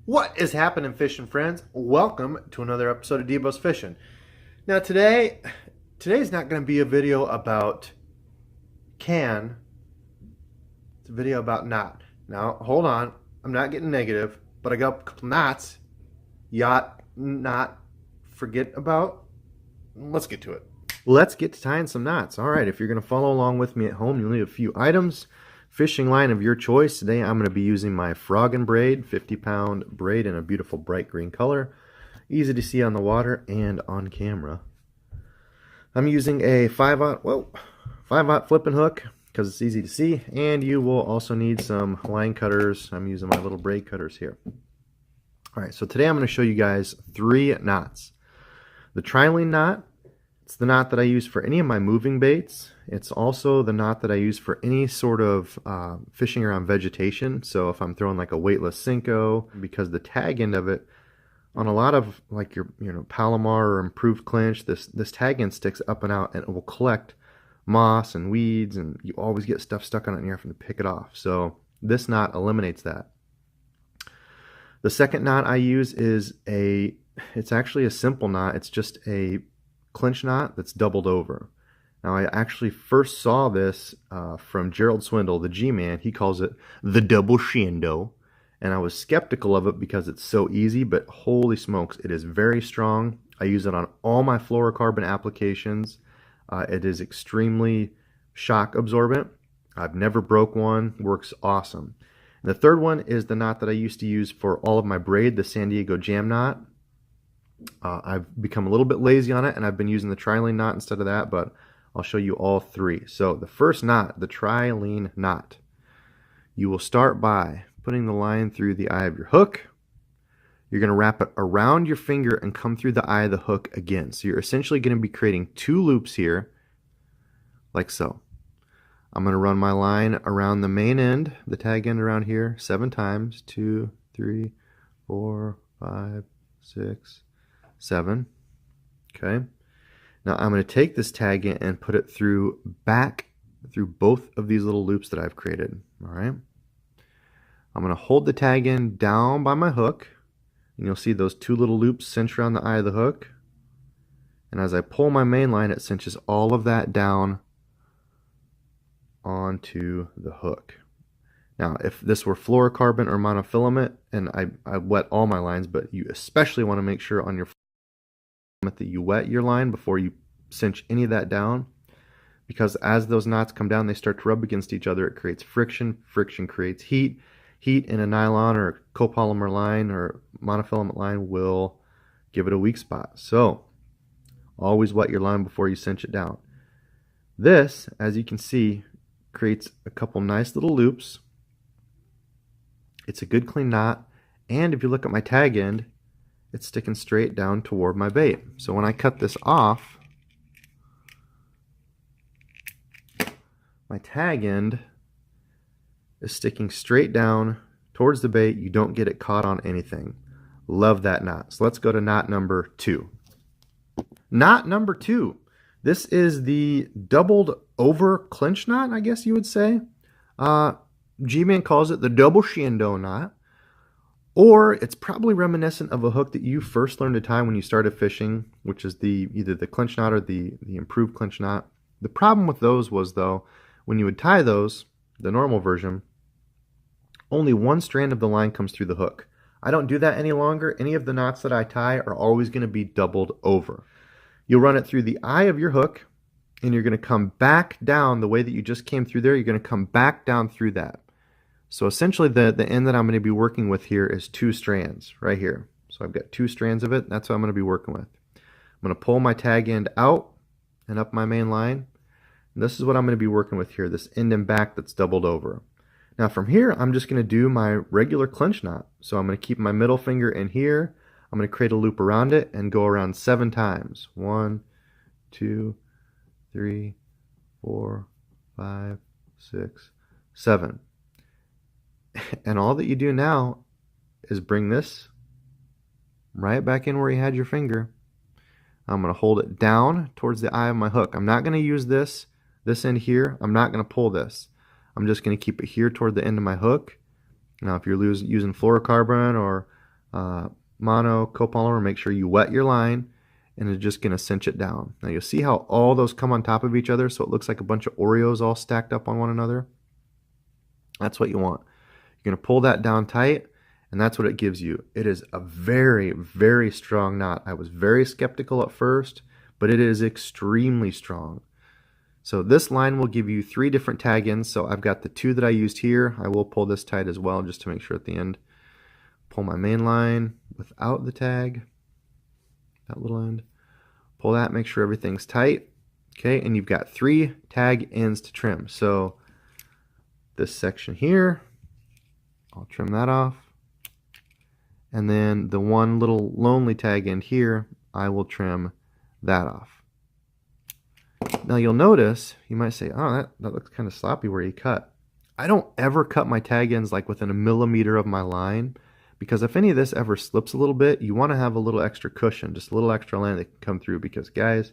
What is happening, fishing friends? Welcome to another episode of Debo's Fishing. Now today's not going to be a video about can. It's a video about knot. Now hold on, I'm not getting negative, but I got a couple knots. Yacht, knot, forget about. Let's get to it. Let's get to tying some knots. All right, if you're going to follow along with me at home, you'll need a few items. Fishing line of your choice. Today I'm going to be using my frog and braid, 50-pound braid in a beautiful bright green color. Easy to see on the water and on camera. I'm using a 5/0 flipping hook because it's easy to see, and you will also need some line cutters. I'm using my little braid cutters here. Alright, so today I'm going to show you guys 3 knots. The Trilene knot. It's the knot that I use for any of my moving baits. It's also the knot that I use for any sort of fishing around vegetation. So if I'm throwing like a weightless Senko, because the tag end of it, on a lot of like your Palomar or improved clinch, this tag end sticks up and out and it will collect moss and weeds, and you always get stuff stuck on it and you're having to pick it off. So this knot eliminates that. The second knot I use is it's actually a simple knot. It's just a clinch knot that's doubled over. Now I actually first saw this from Gerald Swindle, the G-Man. He calls it the double shindo, and I was skeptical of it because it's so easy, but holy smokes, it is very strong. I use it on all my fluorocarbon applications. It is extremely shock absorbent. I've never broke one. Works awesome. And the third one is the knot that I used to use for all of my braid, the Diego Jamb Knot. I've become a little bit lazy on it, and I've been using the Trilene knot instead of that, but I'll show you all 3. So the first knot, the Trilene knot. You will start by putting the line through the eye of your hook. You're going to wrap it around your finger and come through the eye of the hook again. So you're essentially going to be creating 2 loops here, like so. I'm going to run my line around the main end, the tag end around here, 7 times. 2, 3, 4, 5, 6, 7. Okay. Now I'm going to take this tag in and put it back through both of these little loops that I've created. All right. I'm going to hold the tag in down by my hook, and you'll see those 2 little loops cinch around the eye of the hook. And as I pull my main line, it cinches all of that down onto the hook. Now, if this were fluorocarbon or monofilament, and I wet all my lines, but you especially want to make sure on your that you wet your line before you cinch any of that down, because as those knots come down, they start to rub against each other. It creates friction. Friction creates heat. Heat in a nylon or a copolymer line or monofilament line will give it a weak spot. So always wet your line before you cinch it down. This, as you can see, creates a couple nice little loops. It's a good clean knot, and if you look at my tag end, it's sticking straight down toward my bait. So when I cut this off, my tag end is sticking straight down towards the bait. You don't get it caught on anything. Love that knot. So let's go to knot number 2. Knot number 2. This is the doubled over clinch knot, I guess you would say. G-Man calls it the double shindo knot. Or it's probably reminiscent of a hook that you first learned to tie when you started fishing, which is either the clinch knot or the improved clinch knot. The problem with those was, though, when you would tie those, the normal version, only one strand of the line comes through the hook. I don't do that any longer. Any of the knots that I tie are always going to be doubled over. You'll run it through the eye of your hook, and you're going to come back down the way that you just came through there. You're going to come back down through that. So essentially the end that I'm going to be working with here is 2 strands right here. So I've got 2 strands of it. That's what I'm going to be working with. I'm going to pull my tag end out and up my main line. And this is what I'm going to be working with here, this end and back that's doubled over. Now from here, I'm just going to do my regular clinch knot. So I'm going to keep my middle finger in here. I'm going to create a loop around it and go around 7 times. 1, 2, 3, 4, 5, 6, 7. And all that you do now is bring this right back in where you had your finger. I'm going to hold it down towards the eye of my hook. I'm not going to use this end here. I'm not going to pull this. I'm just going to keep it here toward the end of my hook. Now if you're using fluorocarbon or mono, copolymer, make sure you wet your line, and it's just going to cinch it down. Now you'll see how all those come on top of each other, so it looks like a bunch of Oreos all stacked up on one another. That's what you want. You're going to pull that down tight, and that's what it gives you. It is a very, very strong knot. I was very skeptical at first, but it is extremely strong. So this line will give you 3 different tag ends. So I've got the 2 that I used here. I will pull this tight as well just to make sure at the end. Pull my main line without the tag, that little end. Pull that, make sure everything's tight. Okay, and you've got 3 tag ends to trim. So this section here, I'll trim that off. And then the one little lonely tag end here, I will trim that off. Now you'll notice, you might say, oh, that looks kind of sloppy where you cut. I don't ever cut my tag ends like within a millimeter of my line, because if any of this ever slips a little bit, you want to have a little extra cushion, just a little extra line that can come through, because guys,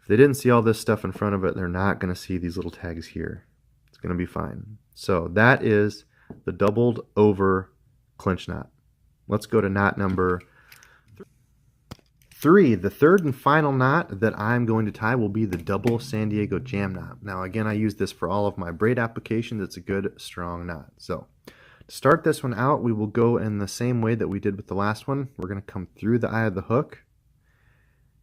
if they didn't see all this stuff in front of it, they're not going to see these little tags here. It's going to be fine. So that is the doubled over clinch knot. Let's go to knot number 3. The third and final knot that I'm going to tie will be the double San Diego Jamb Knot. Now again, I use this for all of my braid applications. It's a good strong knot. So to start this one out, we will go in the same way that we did with the last one. We're going to come through the eye of the hook,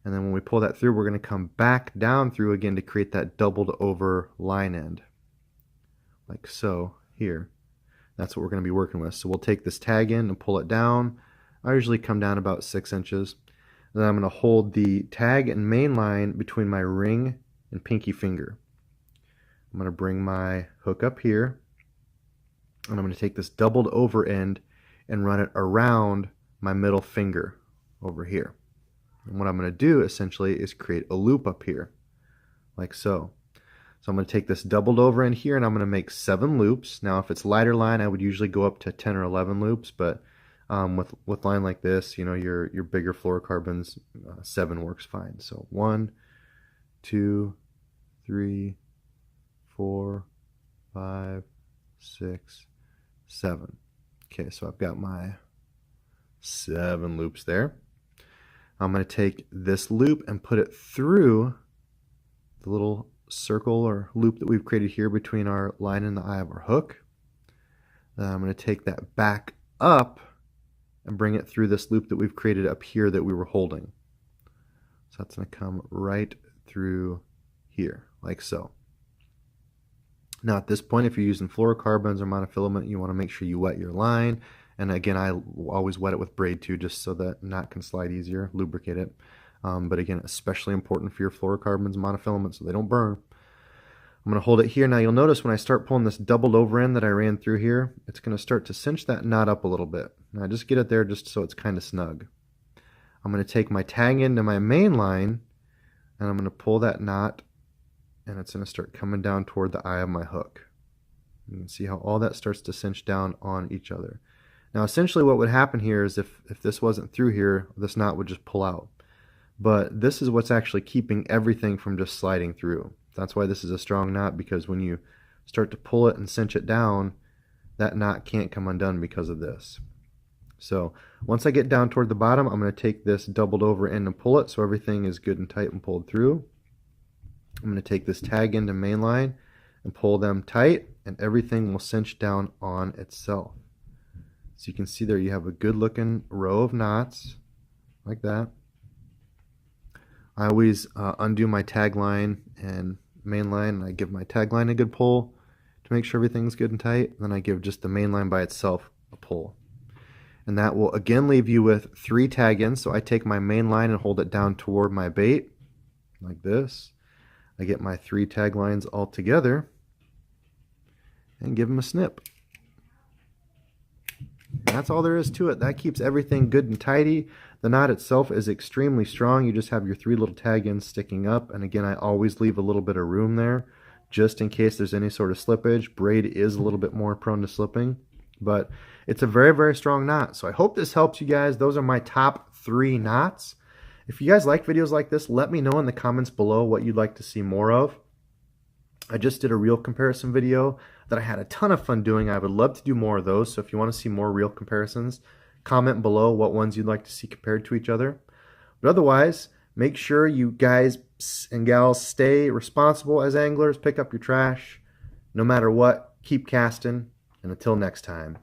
and then when we pull that through, we're going to come back down through again to create that doubled over line end, like so here. That's what we're going to be working with. So we'll take this tag in and pull it down. I usually come down about 6 inches. Then I'm going to hold the tag and main line between my ring and pinky finger. I'm going to bring my hook up here, and I'm going to take this doubled over end and run it around my middle finger over here. And what I'm going to do essentially is create a loop up here, like so. So I'm going to take this doubled over in here, and I'm going to make 7 loops. Now if it's lighter line, I would usually go up to 10 or 11 loops, but with line like this, you know, your bigger fluorocarbons, 7 works fine. So 1, 2, 3, 4, 5, 6, 7. Okay, so I've got my 7 loops there. I'm going to take this loop and put it through the little circle or loop that we've created here between our line and the eye of our hook. Then I'm going to take that back up and bring it through this loop that we've created up here that we were holding. So that's going to come right through here, like so. Now at this point, if you're using fluorocarbons or monofilament, you want to make sure you wet your line. And again, I always wet it with braid too, just so that knot can slide easier, lubricate it. But again, especially important for your fluorocarbons and monofilaments so they don't burn. I'm going to hold it here. Now you'll notice when I start pulling this doubled over end that I ran through here, it's going to start to cinch that knot up a little bit. Now just get it there just so it's kind of snug. I'm going to take my tag into my main line, and I'm going to pull that knot, and it's going to start coming down toward the eye of my hook. You can see how all that starts to cinch down on each other. Now essentially what would happen here is if this wasn't through here, this knot would just pull out. But this is what's actually keeping everything from just sliding through. That's why this is a strong knot, because when you start to pull it and cinch it down, that knot can't come undone because of this. So once I get down toward the bottom, I'm going to take this doubled over end and pull it so everything is good and tight and pulled through. I'm going to take this tag end and main line and pull them tight, and everything will cinch down on itself. So you can see there you have a good looking row of knots like that. I always undo my tag line and main line, and I give my tag line a good pull to make sure everything's good and tight. Then I give just the main line by itself a pull. And that will again leave you with 3 tag ends. So I take my main line and hold it down toward my bait like this. I get my 3 tag lines all together and give them a snip. And that's all there is to it. That keeps everything good and tidy. The knot itself is extremely strong. You just have your 3 little tag ends sticking up. And again, I always leave a little bit of room there just in case there's any sort of slippage. Braid is a little bit more prone to slipping, but it's a very, very strong knot. So I hope this helps you guys. Those are my top 3 knots. If you guys like videos like this, let me know in the comments below what you'd like to see more of. I just did a reel comparison video that I had a ton of fun doing. I would love to do more of those. So if you want to see more reel comparisons, Comment below what ones you'd like to see compared to each other. But otherwise, make sure you guys and gals stay responsible as anglers. Pick up your trash. No matter what, keep casting. And until next time.